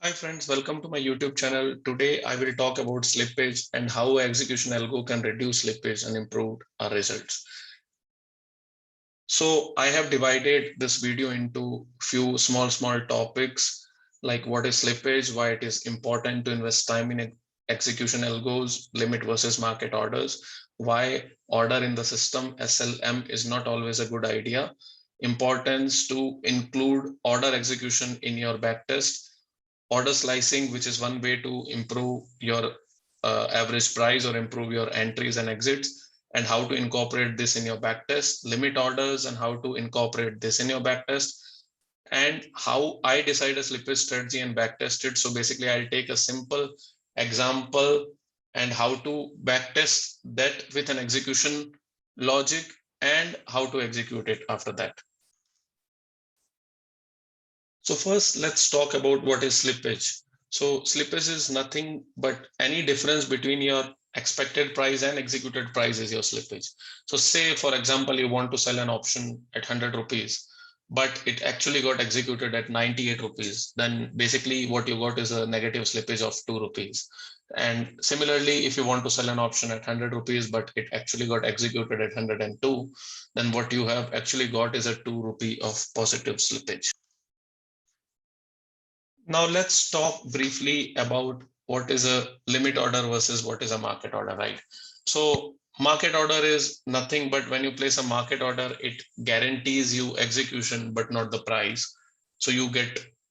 Hi friends, welcome to my YouTube channel. Today I will talk about slippage and how execution algo can reduce slippage and improve our results. So I have divided this video into few small topics like what is slippage, why it is important to invest time in execution algos, limit versus market orders, why order in the system SLM is not always a good idea, importance to include order execution in your backtest, order slicing, which is one way to improve your average price or improve your entries and exits, and how to incorporate this in your backtest, limit orders, and how to incorporate this in your backtest, and how I decide a slippage strategy and backtest it. So basically, I'll take a simple example and how to backtest that with an execution logic and how to execute it after that. So first, let's talk about what is slippage. So slippage is nothing but any difference between your expected price and executed price is your slippage. So say, for example, you want to sell an option at 100 rupees, but it actually got executed at 98 rupees. Then basically what you got is a negative slippage of 2 rupees. And similarly, if you want to sell an option at 100 rupees, but it actually got executed at 102, then what you have actually got is a 2 rupee of positive slippage. Now let's talk briefly about what is a limit order versus what is a market order, right? So market order is nothing but when you place a market order, it guarantees you execution, but not the price. So you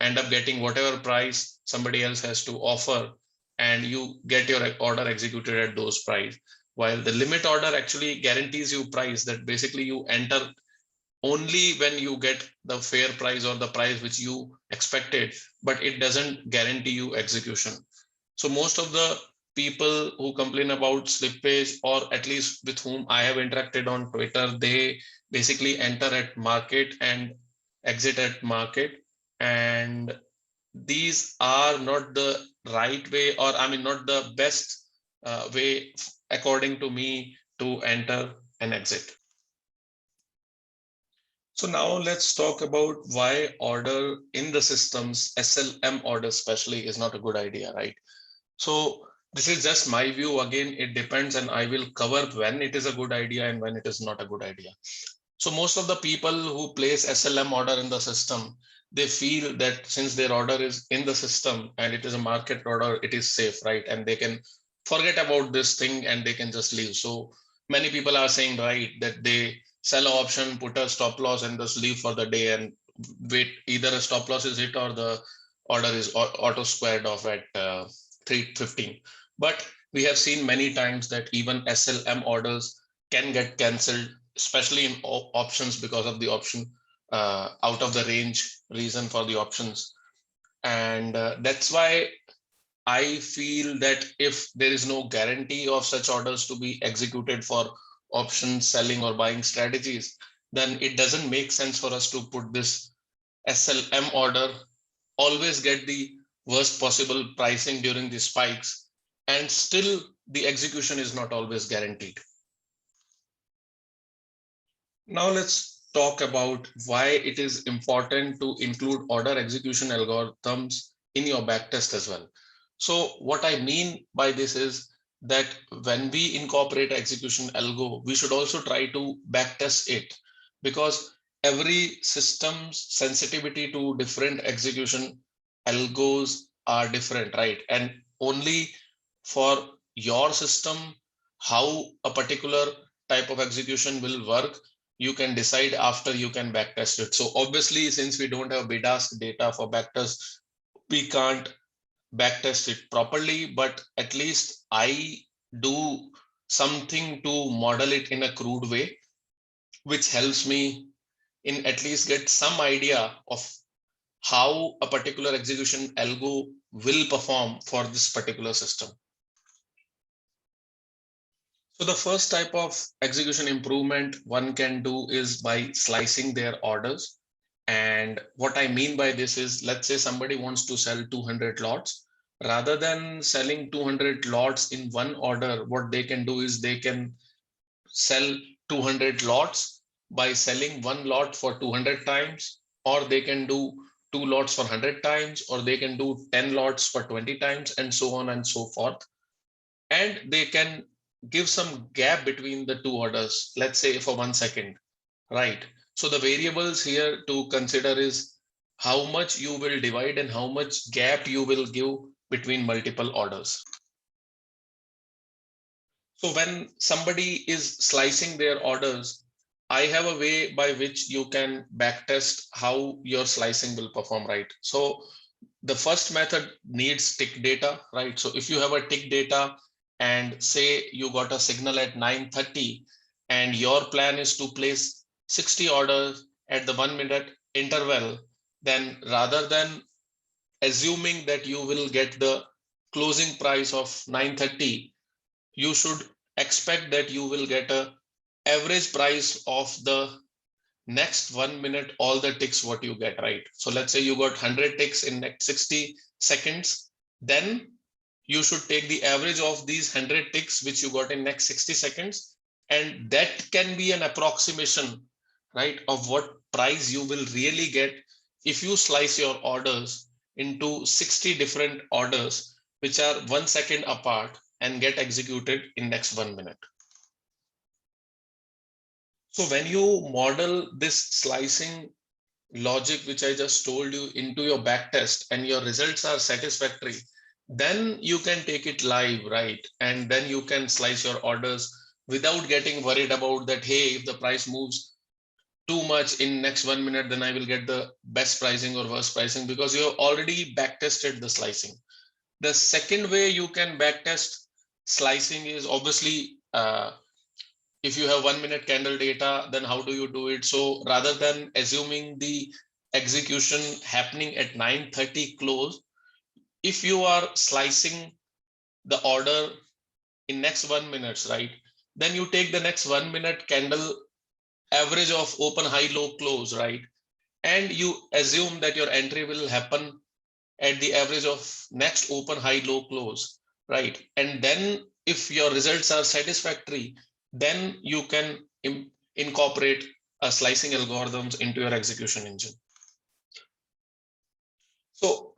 end up getting whatever price somebody else has to offer, and you get your order executed at those price. While the limit order actually guarantees you price that basically you enter only when you get the fair price or the price which you expected, but it doesn't guarantee you execution. So most of the people who complain about slippage, or at least with whom I have interacted on Twitter, they basically enter at market and exit at market. And these are not the right way, or I mean, not the best way, according to me, to enter and exit. So now let's talk about why order in the systems, SLM order especially, is not a good idea, right? So this is just my view. Again, it depends, and I will cover when it is a good idea and when it is not a good idea. So most of the people who place SLM order in the system, they feel that since their order is in the system and it is a market order, it is safe, right? And they can forget about this thing and they can just leave. So many people are saying, right, that they sell an option, put a stop loss, and just leave for the day and wait. Either a stop loss is hit or the order is auto squared off at 315. But we have seen many times that even SLM orders can get cancelled, especially in options, because of the option out of the range reason for the options. And that's why I feel that if there is no guarantee of such orders to be executed for option selling or buying strategies, then it doesn't make sense for us to put this SLM order, always get the worst possible pricing during the spikes, and still the execution is not always guaranteed. Now let's talk about why it is important to include order execution algorithms in your backtest as well. So what I mean by this is that when we incorporate execution algo, we should also try to backtest it, because every system's sensitivity to different execution algos are different, right? And only for your system, how a particular type of execution will work, you can decide after you can backtest it. So obviously, since we don't have BDASK data for backtest, we can't backtest it properly, but at least I do something to model it in a crude way, which helps me in at least get some idea of how a particular execution algo will perform for this particular system. So the first type of execution improvement one can do is by slicing their orders. And what I mean by this is, let's say somebody wants to sell 200 lots. Rather than selling 200 lots in one order, what they can do is they can sell 200 lots by selling one lot for 200 times, or they can do 2 lots for 100 times, or they can do 10 lots for 20 times, and so on and so forth. And they can give some gap between the two orders, let's say for 1 second, right? So the variables here to consider is how much you will divide and how much gap you will give between multiple orders. So when somebody is slicing their orders, I have a way by which you can backtest how your slicing will perform, right? So the first method needs tick data, right? So if you have a tick data and say you got a signal at 9:30 and your plan is to place 60 orders at the 1 minute interval, then rather than assuming that you will get the closing price of 9:30, you should expect that you will get a average price of the next 1 minute, all the ticks what you get, right? So let's say you got 100 ticks in next 60 seconds, then you should take the average of these 100 ticks which you got in next 60 seconds, and that can be an approximation, right, of what price you will really get if you slice your orders into 60 different orders which are 1 second apart and get executed in next 1 minute. So when you model this slicing logic, which I just told you, into your backtest and your results are satisfactory, then you can take it live, right? And then you can slice your orders without getting worried about that, hey, if the price moves too much in next 1 minute, then I will get the best pricing or worst pricing, because you have already backtested the slicing. The second way you can backtest slicing is obviously if you have 1 minute candle data, then how do you do it? So rather than assuming the execution happening at 9:30 close, if you are slicing the order in next 1 minute, right, then you take the next 1 minute candle average of open, high, low, close, right? And you assume that your entry will happen at the average of next open, high, low, close, right? And then if your results are satisfactory, then you can incorporate a slicing algorithms into your execution engine. So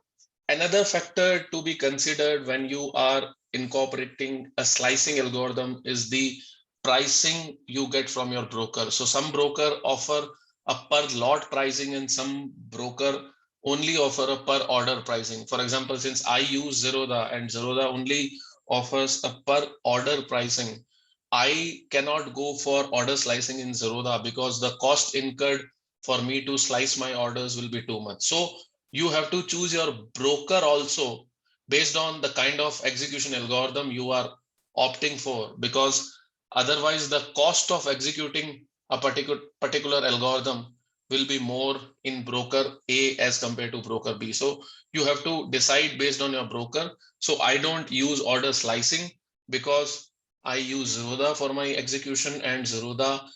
another factor to be considered when you are incorporating a slicing algorithm is the pricing you get from your broker. So some broker offer a per lot pricing and some broker only offer a per order pricing. For example, since I use Zerodha and Zerodha only offers a per order pricing, I cannot go for order slicing in Zerodha because the cost incurred for me to slice my orders will be too much. So you have to choose your broker also based on the kind of execution algorithm you are opting for, because otherwise the cost of executing a particular algorithm will be more in broker A as compared to broker B. So you have to decide based on your broker. So I don't use order slicing because I use Zerodha for my execution, and Zerodha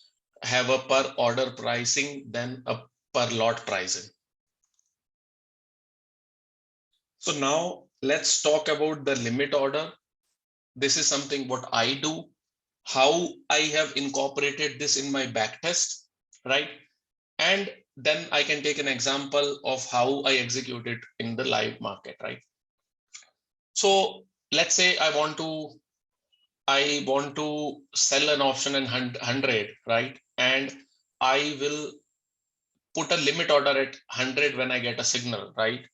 have a per order pricing than a per lot pricing. So now let's talk about the limit order. This is something what I do, how I have incorporated this in my backtest, right? And then I can take an example of how I execute it in the live market, right? So let's say I want to sell an option in 100, right? And I will put a limit order at 100 when I get a signal, right?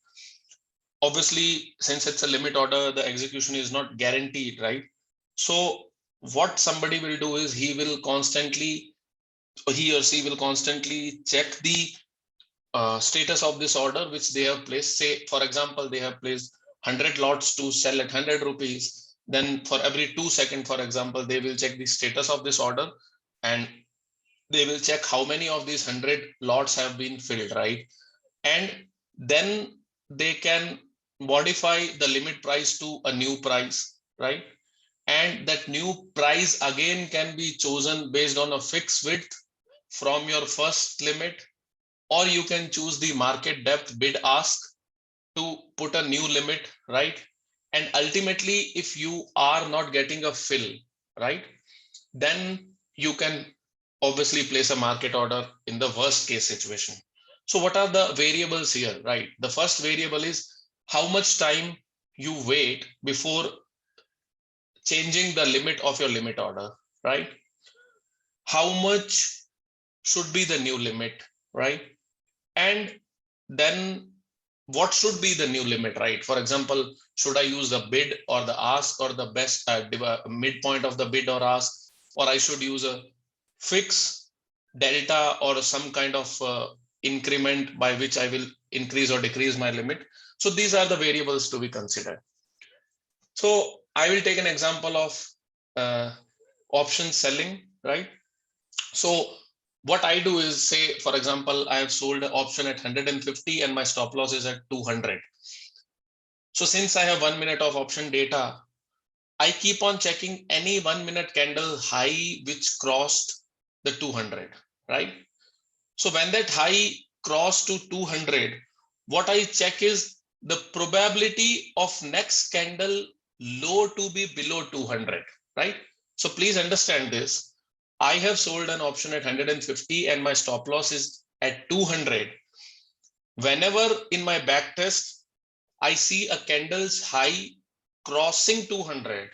Obviously, since it's a limit order, the execution is not guaranteed, right? So what somebody will do is he or she will constantly check the status of this order which they have placed. Say, for example, they have placed 100 lots to sell at 100 rupees. Then for every 2 seconds, for example, they will check the status of this order, and they will check how many of these 100 lots have been filled, right? And then they can modify the limit price to a new price, right? And that new price again can be chosen based on a fixed width from your first limit, or you can choose the market depth bid ask to put a new limit, right? And ultimately, if you are not getting a fill, right, then you can obviously place a market order in the worst case situation. So what are the variables here, right? The first variable is how much time you wait before changing the limit of your limit order, right? How much should be the new limit, right? And then what should be the new limit, right? For example, should I use the bid or the ask or the best midpoint of the bid or ask, or I should use a fix delta or some kind of increment by which I will increase or decrease my limit. So these are the variables to be considered. So I will take an example of option selling, right? So what I do is, say, for example, I have sold an option at 150 and my stop loss is at 200. So since I have 1 minute of option data, I keep on checking any 1 minute candle high which crossed the 200, right? So when that high crossed to 200, what I check is the probability of next candle low to be below 200, right? So please understand this. I have sold an option at 150 and my stop loss is at 200. Whenever in my back test, I see a candle's high crossing 200,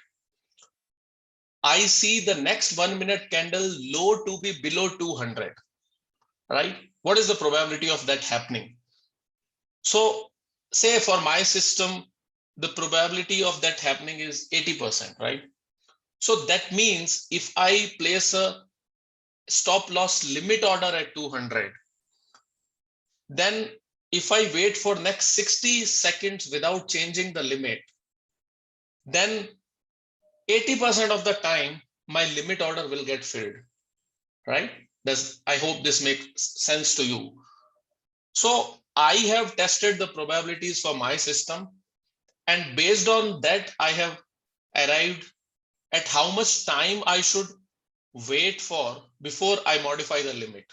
I see the next 1 minute candle low to be below 200, right? What is the probability of that happening? So say for my system, the probability of that happening is 80%, right? So that means if I place a stop loss limit order at 200, then if I wait for next 60 seconds without changing the limit, then 80% of the time my limit order will get filled, right? I hope this makes sense to you. So I have tested the probabilities for my system, and based on that, I have arrived at how much time I should wait for before I modify the limit.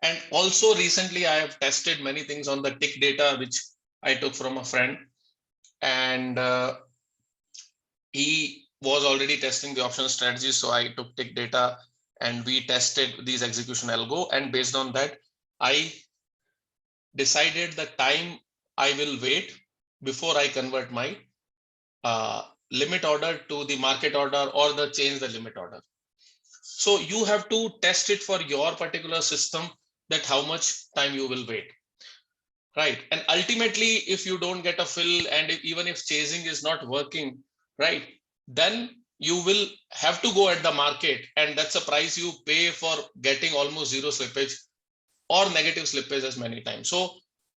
And also recently I have tested many things on the tick data, which I took from a friend, and he was already testing the option strategy. So I took tick data and we tested these execution algo. And based on that, I decided the time I will wait before I convert my limit order to the market order or the change the limit order. So you have to test it for your particular system, that how much time you will wait, right? And ultimately, if you don't get a fill, and even if chasing is not working, right, then you will have to go at the market, and that's a price you pay for getting almost zero slippage or negative slippage as many times. So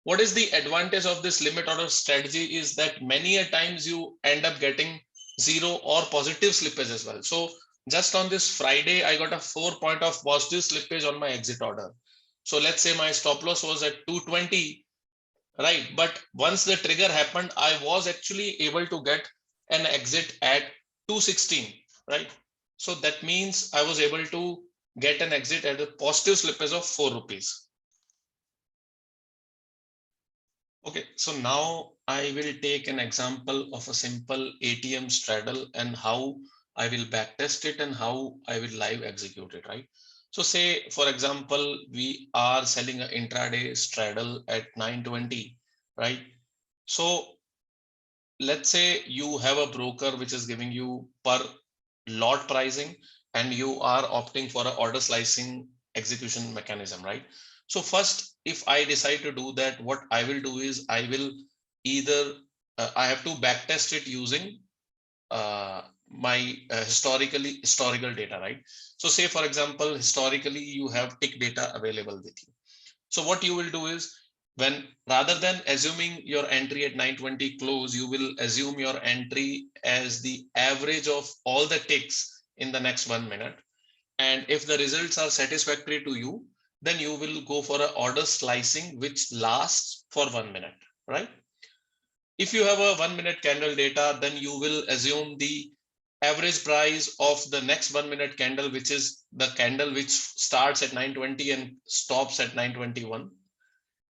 what is the advantage of this limit order strategy is that many a times you end up getting zero or positive slippage as well. So just on this Friday, I got a 4 point of positive slippage on my exit order. So let's say my stop loss was at 220, right? But once the trigger happened, I was actually able to get an exit at 216, right? So that means I was able to get an exit at a positive slippage of 4 rupees. Okay, so now I will take an example of a simple ATM straddle and how I will backtest it and how I will live execute it, right? So say, for example, we are selling an intraday straddle at 920, right? So let's say you have a broker which is giving you per lot pricing and you are opting for an order slicing execution mechanism, right? So first, if I decide to do that, what I will do is I will either I have to backtest it using my historical data, right? So say, for example, historically you have tick data available with you. So what you will do is, when rather than assuming your entry at 920 close, you will assume your entry as the average of all the ticks in the next 1 minute. And if the results are satisfactory to you, then you will go for an order slicing which lasts for 1 minute, right? If you have a 1 minute candle data, then you will assume the average price of the next 1 minute candle, which is the candle which starts at 920 and stops at 921.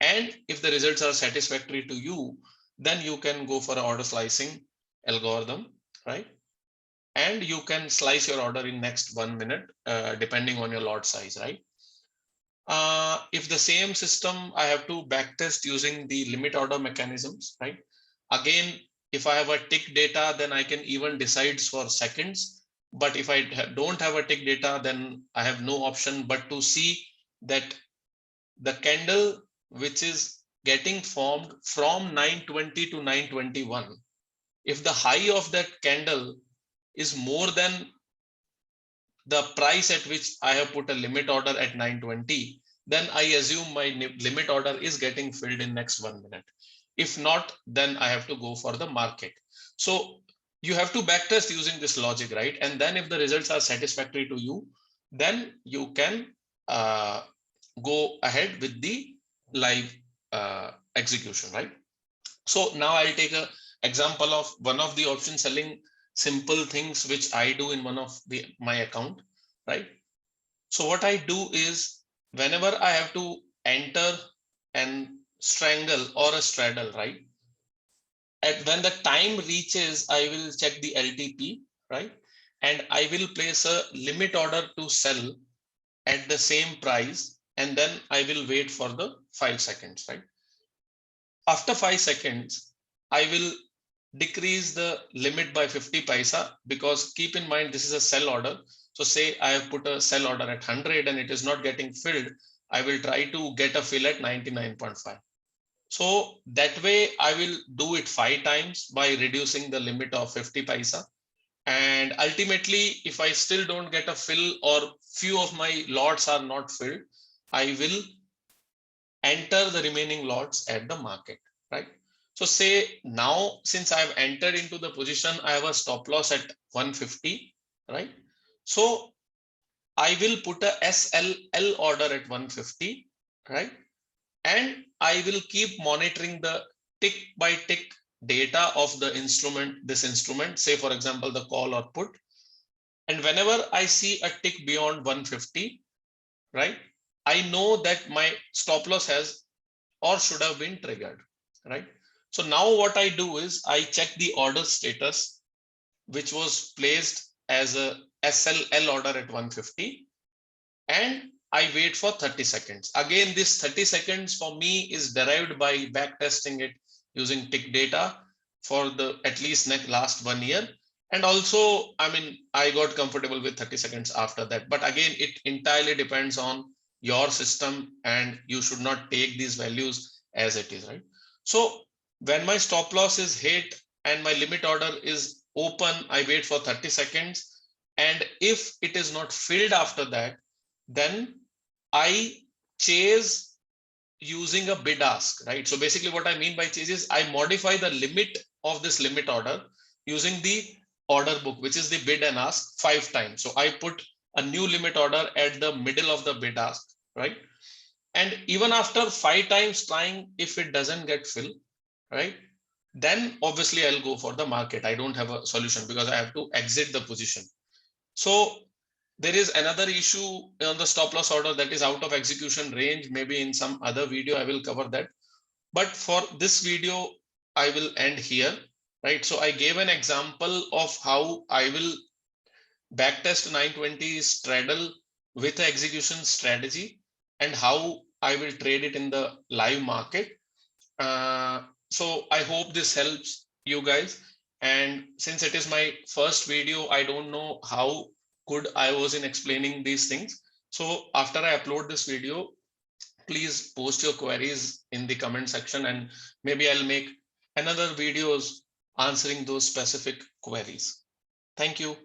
And if the results are satisfactory to you, then you can go for an order slicing algorithm, right? And you can slice your order in next 1 minute, depending on your lot size, right? If the same system, I have to backtest using the limit order mechanisms, right? Again, if I have a tick data, then I can even decide for seconds. But if I don't have a tick data, then I have no option but to see that the candle which is getting formed from 920 to 921, if the high of that candle is more than the price at which I have put a limit order at 920, then I assume my limit order is getting filled in next 1 minute. If not, then I have to go for the market. So you have to backtest using this logic, right? And then if the results are satisfactory to you, then you can go ahead with the live execution, right? So now I'll take a example of one of the option selling simple things which I do in one of my account, right? So what I do is whenever I have to enter and strangle or a straddle, right? And when the time reaches, I will check the LTP, right? And I will place a limit order to sell at the same price, and then I will wait for the 5 seconds, right? After 5 seconds, I will decrease the limit by 50 paisa, because keep in mind this is a sell order. So say I have put a sell order at 100 and it is not getting filled, I will try to get a fill at 99.5. So that way I will do it 5 times by reducing the limit of 50 paisa. And ultimately, if I still don't get a fill or few of my lots are not filled, I will enter the remaining lots at the market, right? So say now, since I've entered into the position, I have a stop loss at 150, right? So I will put a SLL order at 150, right? And I will keep monitoring the tick by tick data of the instrument, this instrument, say for example, the call or put. And whenever I see a tick beyond 150, right, I know that my stop loss has or should have been triggered, right? So now what I do is I check the order status, which was placed as a SLL order at 150, and I wait for 30 seconds. Again, this 30 seconds for me is derived by backtesting it using tick data for the at least last 1 year. And also, I mean, I got comfortable with 30 seconds after that. But again, it entirely depends on your system, and you should not take these values as it is, right? So when my stop loss is hit and my limit order is open, I wait for 30 seconds. And if it is not filled after that, then I chase using a bid ask, right? So basically what I mean by chase is I modify the limit of this limit order using the order book, which is the bid and ask 5 times. So I put a new limit order at the middle of the bid ask, right? And even after 5 times trying, if it doesn't get filled, right, then obviously I'll go for the market. I don't have a solution because I have to exit the position. So there is another issue on the stop loss order that is out of execution range. Maybe in some other video I will cover that. But for this video, I will end here, right? So I gave an example of how I will backtest 920 straddle with the execution strategy and how I will trade it in the live market. So I hope this helps you guys. And since it is my first video, I don't know how good I was in explaining these things. So after I upload this video, please post your queries in the comment section, and maybe I'll make another videos answering those specific queries. Thank you.